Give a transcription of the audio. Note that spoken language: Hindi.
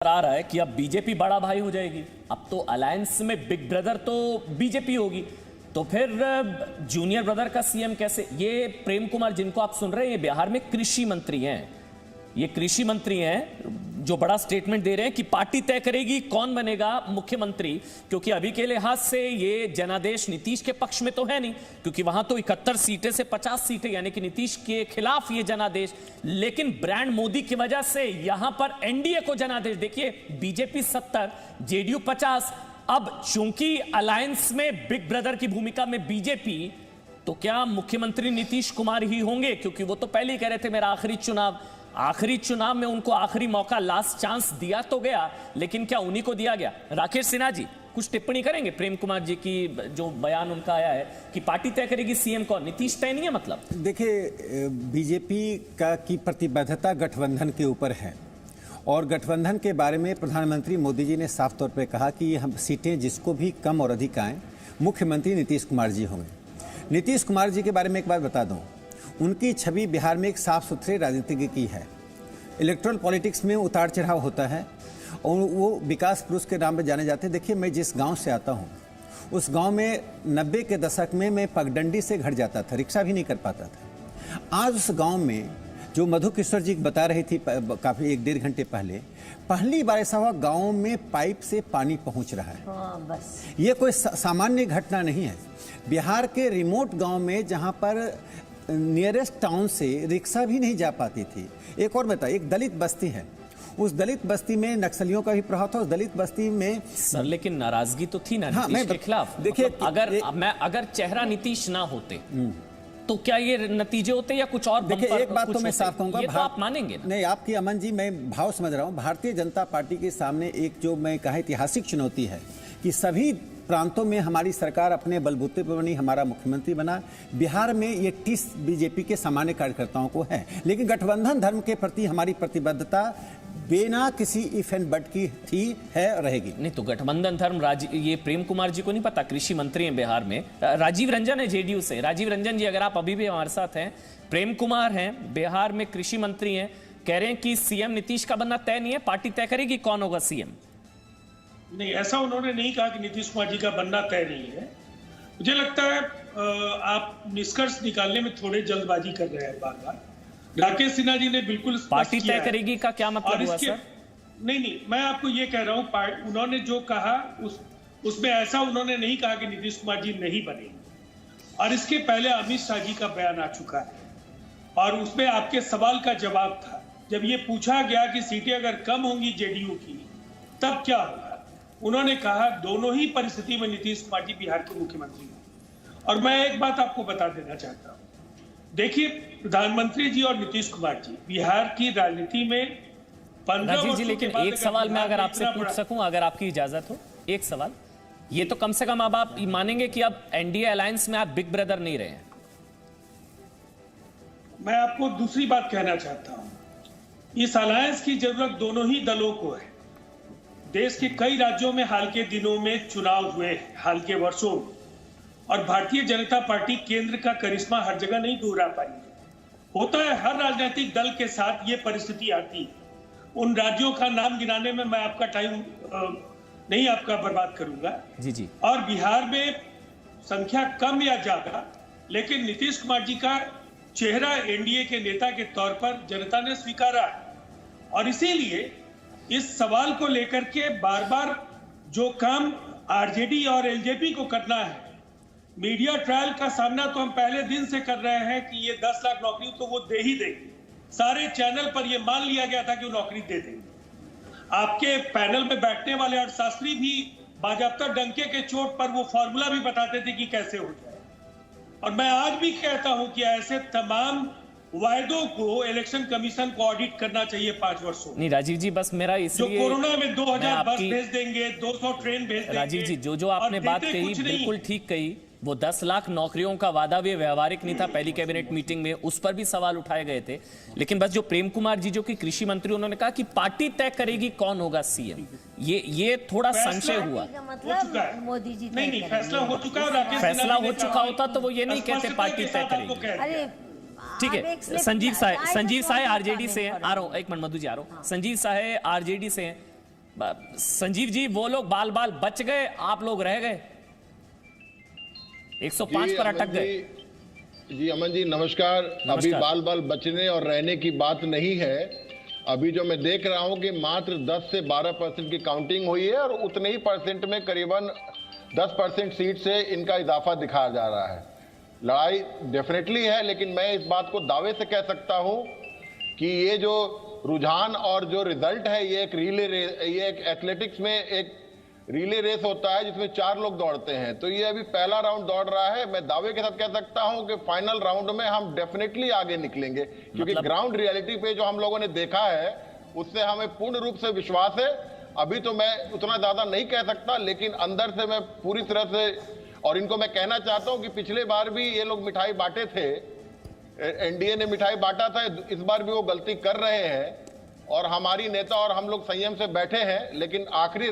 आ रहा है कि अब बीजेपी बड़ा भाई हो जाएगी। अब तो अलायंस में बिग ब्रदर तो बीजेपी होगी, तो फिर जूनियर ब्रदर का सीएम कैसे? ये प्रेम कुमार जिनको आप सुन रहे हैं, ये बिहार में कृषि मंत्री हैं। ये कृषि मंत्री हैं जो बड़ा स्टेटमेंट दे रहे हैं कि पार्टी तय करेगी कौन बनेगा मुख्यमंत्री, क्योंकि अभी के लिहाज से ये जनादेश नीतीश के पक्ष में तो है नहीं, क्योंकि वहां तो 71 सीटें से 50 सीटें, यानी कि नीतीश के खिलाफ ये जनादेश। लेकिन ब्रांड मोदी की वजह से यहां पर एनडीए को जनादेश। देखिए, बीजेपी 70, जेडीयू 50। अब चूंकि अलायंस में बिग ब्रदर की भूमिका में बीजेपी, तो क्या मुख्यमंत्री नीतीश कुमार ही होंगे? क्योंकि वो तो पहले ही कह रहे थे मेरा आखिरी चुनाव में उनको आखिरी मौका, लास्ट चांस दिया तो गया, लेकिन क्या उन्हीं को दिया गया? राकेश सिन्हा जी कुछ टिप्पणी करेंगे प्रेम कुमार जी की जो बयान उनका आया है कि पार्टी तय करेगी सीएम कौन, नीतीश तय नहीं है? मतलब देखिए, बीजेपी का की प्रतिबद्धता गठबंधन के ऊपर है, और गठबंधन के बारे में प्रधानमंत्री मोदी जी ने साफ तौर पर कहा कि हम सीटें जिसको भी कम और अधिक आएँ, मुख्यमंत्री नीतीश कुमार जी होंगे। नीतीश कुमार जी के बारे में एक बात बता दूं, उनकी छवि बिहार में एक साफ सुथरे राजनीतिज्ञ की है। इलेक्ट्रल पॉलिटिक्स में उतार चढ़ाव होता है और वो विकास पुरुष के नाम पर जाने जाते हैं। देखिए, मैं जिस गांव से आता हूं, उस गांव में 90 के दशक में मैं पगडंडी से घर जाता था, रिक्शा भी नहीं कर पाता था। आज उस गांव में जो मधु किशोर जी बता रही थी काफ़ी 1-1.5 घंटे पहले, पहली बार ऐसा हुआ गाँव में पाइप से पानी पहुँच रहा है। बस ये कोई सामान्य घटना नहीं है। बिहार के रिमोट गाँव में जहाँ पर नियरेस्ट टाउन से रिक्शा भी नहीं जा पाती थी। एक और बता, एक दलित बस्ती है, उस दलित बस्ती में नक्सलियों का भी प्रभाव था। उस दलित बस्ती में सर लेकिन नाराजगी तो थी ना नीतीश के खिलाफ। देखिए, मतलब अगर चेहरा नीतीश ना होते तो क्या ये नतीजे होते या कुछ और? देखिए, एक बात तो मैं साफ कहूंगा, ये तो आप मानेंगे ना? नहीं, आपकी अमन जी, मैं भाव समझ रहा हूं। भारतीय जनता पार्टी के सामने एक जो मैं कहा ऐतिहासिक चुनौती है कि सभी प्रांतों में हमारी सरकार अपने बलबूते पर बनी, हमारा मुख्यमंत्री बना। बिहार में ये टिस बीजेपी के सामान्य कार्यकर्ताओं को है, लेकिन गठबंधन धर्म के प्रति हमारी प्रतिबद्धता बिना किसी इफ एंड बट की थी, है, रहेगी। नहीं तो गठबंधन धर्म ये प्रेम कुमार जी को नहीं पता? कृषि मंत्री हैं बिहार में। राजीव रंजन है जेडीयू से। राजीव रंजन जी, अगर आप अभी भी हमारे साथ हैं, प्रेम कुमार हैं बिहार में कृषि मंत्री हैं, कह रहे हैं कि सीएम नीतीश का बनना तय नहीं है, पार्टी तय करेगी कौन होगा सीएम। नहीं, ऐसा उन्होंने नहीं कहा कि नीतीश कुमार जी का बनना तय नहीं है। मुझे लगता है आप निष्कर्ष निकालने में थोड़े जल्दबाजी कर रहे हैं बार बार। राकेश सिन्हा जी ने बिल्कुल पार्टी तय करेगी का क्या मतलब हुआ सर? नहीं, मैं आपको ये कह रहा हूँ, उन्होंने जो कहा उसमें ऐसा उन्होंने नहीं कहा कि नीतीश कुमार जी नहीं बनेंगे। और इसके पहले अमित शाह जी का बयान आ चुका है, और उसमें आपके सवाल का जवाब था। जब ये पूछा गया कि सीटें अगर कम होंगी जेडीयू की तब क्या होगा, उन्होंने कहा दोनों ही परिस्थिति में नीतीश कुमार जी बिहार के मुख्यमंत्री हैं। और मैं एक बात आपको बता देना चाहता हूं, देखिए, प्रधानमंत्री जी और नीतीश कुमार जी बिहार की राजनीति में 15 वर्षों लेकिन एक सवाल मैं अगर आपसे पूछ सकूं, अगर आपकी इजाजत हो, एक सवाल ये तो कम से कम अब आप मानेंगे कि अब एनडीए अलायंस में आप बिग ब्रदर नहीं रहे हैं। मैं आपको दूसरी बात कहना चाहता हूं, इस अलायंस की जरूरत दोनों ही दलों को है। देश के कई राज्यों में हाल के दिनों में चुनाव हुए, हाल के वर्षों में, और भारतीय जनता पार्टी केंद्र का करिश्मा हर जगह नहीं दोहरा पाई है। होता है, हर राजनीतिक दल के साथ ये परिस्थिति आती है। उन राज्यों का नाम गिनाने में मैं आपका टाइम नहीं आपका बर्बाद करूंगा। जी। और बिहार में संख्या कम या ज्यादा, लेकिन नीतीश कुमार जी का चेहरा एनडीए के नेता के तौर पर जनता ने स्वीकारा, और इसीलिए इस सवाल को लेकर के बार बार जो काम आरजेडी और एलजेपी को करना है, मीडिया ट्रायल का सामना तो हम पहले दिन से कर रहे हैं कि ये 10 लाख नौकरी तो वो दे ही देंगे। सारे चैनल पर ये मान लिया गया था कि वो नौकरी दे देंगे। आपके पैनल में बैठने वाले अर्थशास्त्री भी बाजाबता डंके के चोट पर वो फॉर्मूला भी बताते थे कि कैसे हो जाए। और मैं आज भी कहता हूं कि ऐसे तमाम वायदों को इलेक्शन कमीशन को ऑडिट करना चाहिए 5 वर्षों। नहीं राजीव जी, बस मेरा इसलिए जो कोरोना में 2000 बस भेज देंगे, 200 ट्रेन भेज देंगे। राजीव जी, जो आपने बात कही बिल्कुल ठीक कही। वो 10 लाख नौकरियों का वादा भी व्यवहारिक नहीं था। पहली कैबिनेट मीटिंग में उस पर भी सवाल उठाए गए थे। लेकिन बस जो प्रेम कुमार जी जो कि कृषि मंत्री, उन्होंने कहा कि पार्टी तय करेगी कौन होगा सीएम। ये थोड़ा संशय हुआ। मतलब मोदी जी नहीं, फैसला हो चुका है। फैसला हो चुका होता तो वो ये नहीं कहते पार्टी तय करेगी। अरे ठीक है, संजीव साहे आरजेडी से हैं। आ रहा हूं, एक मिनट मधु जी, आ रहा हूं। संजीव साहे आरजेडी से हैं, संजीव जी, वो लोग बाल बाल बच गए, आप लोग रह गए, 105 पर अटक गए। जी अमन जी नमस्कार। अभी बाल बाल बचने और रहने की बात नहीं है। अभी जो मैं देख रहा हूं कि मात्र 10 से 12% की काउंटिंग हुई है और उतने ही परसेंट में करीबन 10% सीट से इनका इजाफा दिखाया जा रहा है। लड़ाई डेफिनेटली है, लेकिन मैं इस बात को दावे से कह सकता हूं कि ये जो रुझान और जो रिजल्ट है ये एक एथलेटिक्स में एक रिले रेस होता है जिसमें 4 लोग दौड़ते हैं। तो ये अभी पहला राउंड दौड़ रहा है। मैं दावे के साथ कह सकता हूं कि फाइनल राउंड में हम डेफिनेटली आगे निकलेंगे, क्योंकि ग्राउंड रियलिटी पे जो हम लोगों ने देखा है उससे हमें पूर्ण रूप से विश्वास है। अभी तो मैं उतना ज्यादा नहीं कह सकता, लेकिन अंदर से मैं पूरी तरह से, और इनको मैं कहना चाहता हूं कि पिछले बार भी ये लोग मिठाई बांटे थे, एनडीए ने मिठाई बांटा था, इस बार भी वो गलती कर रहे हैं और हमारी नेता और हम लोग संयम से बैठे हैं, लेकिन आखिरी